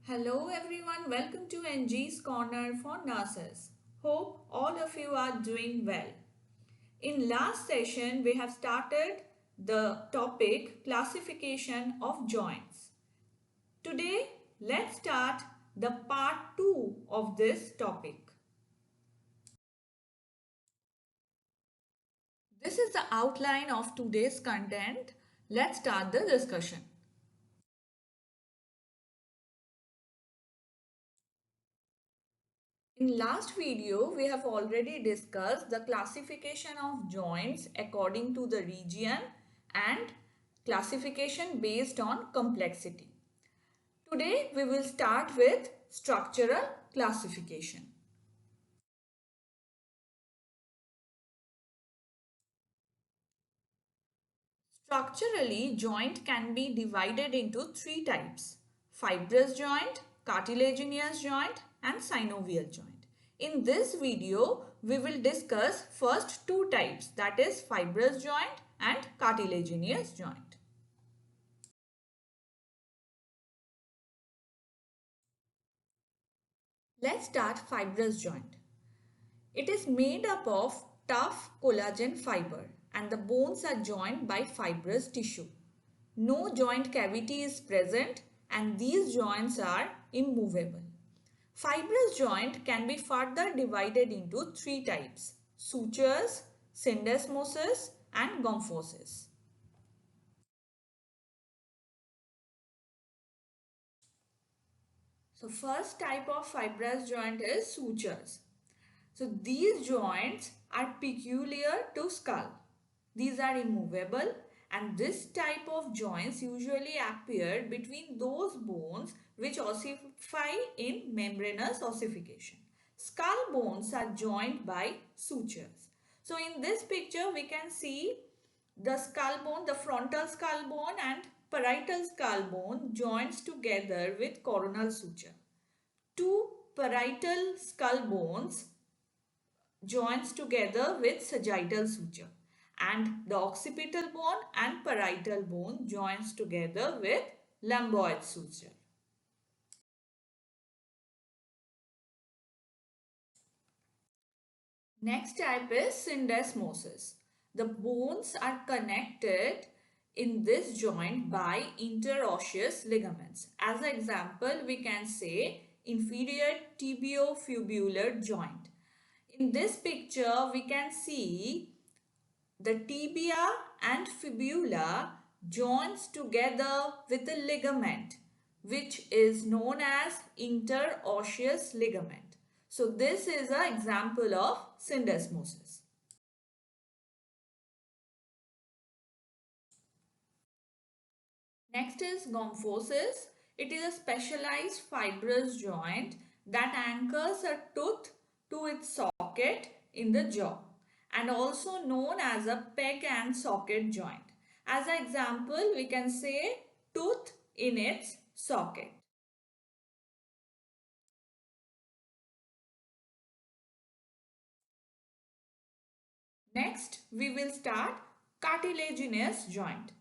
Hello everyone, welcome to NG's Corner for Nurses. Hope all of you are doing well. In last session, we have started the topic classification of joints. Today, let's start the part 2 of this topic. This is the outline of today's content. Let's start the discussion. In last video, we have already discussed the classification of joints according to the region and classification based on complexity. Today, we will start with structural classification. Structurally, joint can be divided into three types: fibrous joint, cartilaginous joint and synovial joint. In this video, we will discuss first two types, that is fibrous joint and cartilaginous joint. Let's start fibrous joint. It is made up of tough collagen fiber and the bones are joined by fibrous tissue. No joint cavity is present and these joints are immovable. Fibrous joint can be further divided into three types: sutures, syndesmosis and gomphosis. So first type of fibrous joint is sutures. So these joints are peculiar to skull. These are immovable and this type of joints usually appear between those bones which ossify in membranous ossification. Skull bones are joined by sutures. So in this picture we can see the skull bone, the frontal skull bone and parietal skull bone joins together with coronal suture. Two parietal skull bones joins together with sagittal suture and the occipital bone and parietal bone joins together with lumboid suture. Next type is syndesmosis. The bones are connected in this joint by interosseous ligaments. As an example, we can say inferior tibiofibular joint. In this picture, we can see the tibia and fibula joins together with a ligament which is known as interosseous ligament. So this is an example of syndesmosis. Next is gomphosis. It is a specialized fibrous joint that anchors a tooth to its socket in the jaw and also known as a peg and socket joint. As an example, we can say tooth in its socket. Next, we will start cartilaginous joint.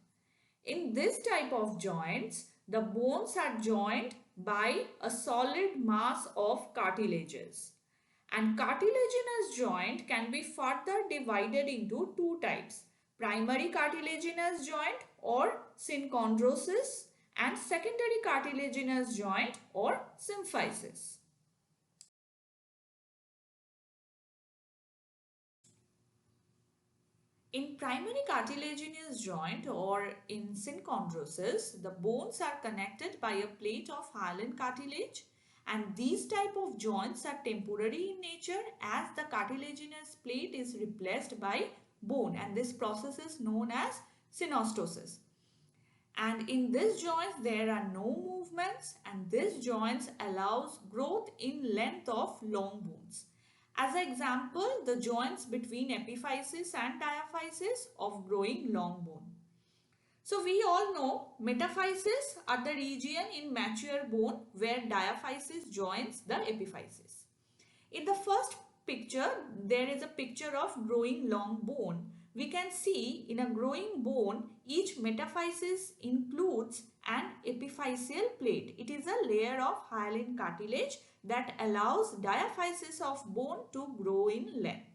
In this type of joints, the bones are joined by a solid mass of cartilages. And cartilaginous joint can be further divided into two types: primary cartilaginous joint or synchondrosis and secondary cartilaginous joint or symphysis. In primary cartilaginous joint or in synchondrosis, the bones are connected by a plate of hyaline cartilage and these type of joints are temporary in nature as the cartilaginous plate is replaced by bone and this process is known as synostosis. And in this joints there are no movements and this joints allows growth in length of long bones. As an example, the joints between epiphysis and diaphysis of growing long bone. So we all know metaphysis are the region in mature bone where diaphysis joins the epiphysis. In the first picture, there is a picture of growing long bone. We can see in a growing bone, each metaphysis includes an epiphyseal plate. It is a layer of hyaline cartilage that allows diaphysis of bone to grow in length.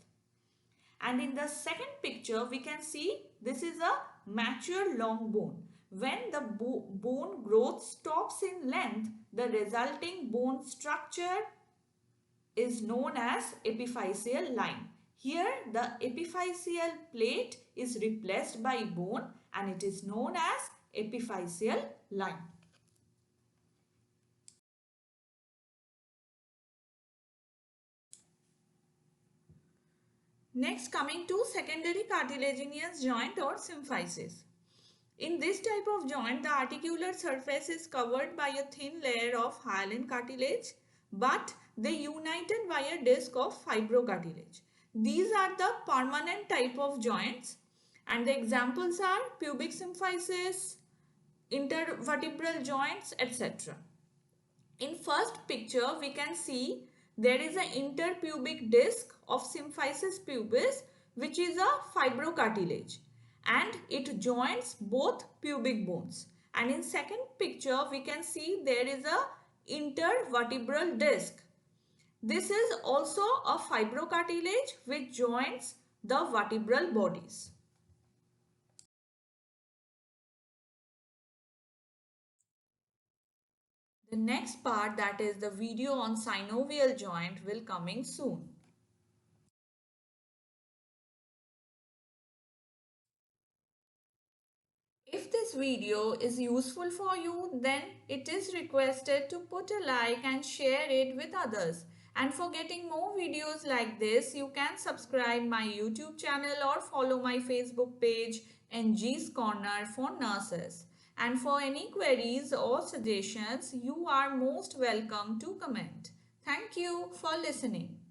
And in the second picture, we can see this is a mature long bone. When the bone growth stops in length, the resulting bone structure is known as epiphyseal line. Here, the epiphyseal plate is replaced by bone and it is known as epiphyseal line. Next, coming to secondary cartilaginous joint or symphysis. In this type of joint, the articular surface is covered by a thin layer of hyaline cartilage, but they united by a disc of fibrocartilage. These are the permanent type of joints, and the examples are pubic symphysis, intervertebral joints, etc. In first picture, we can see there is an interpubic disc of symphysis pubis, which is a fibrocartilage, and it joins both pubic bones. And in second picture, we can see there is a intervertebral disc. This is also a fibrocartilage which joins the vertebral bodies. The next part, that is the video on synovial joint, will coming soon. If this video is useful for you, then it is requested to put a like and share it with others. And for getting more videos like this, you can subscribe my YouTube channel or follow my Facebook page NG's Corner for Nurses. And for any queries or suggestions, you are most welcome to comment. Thank you for listening.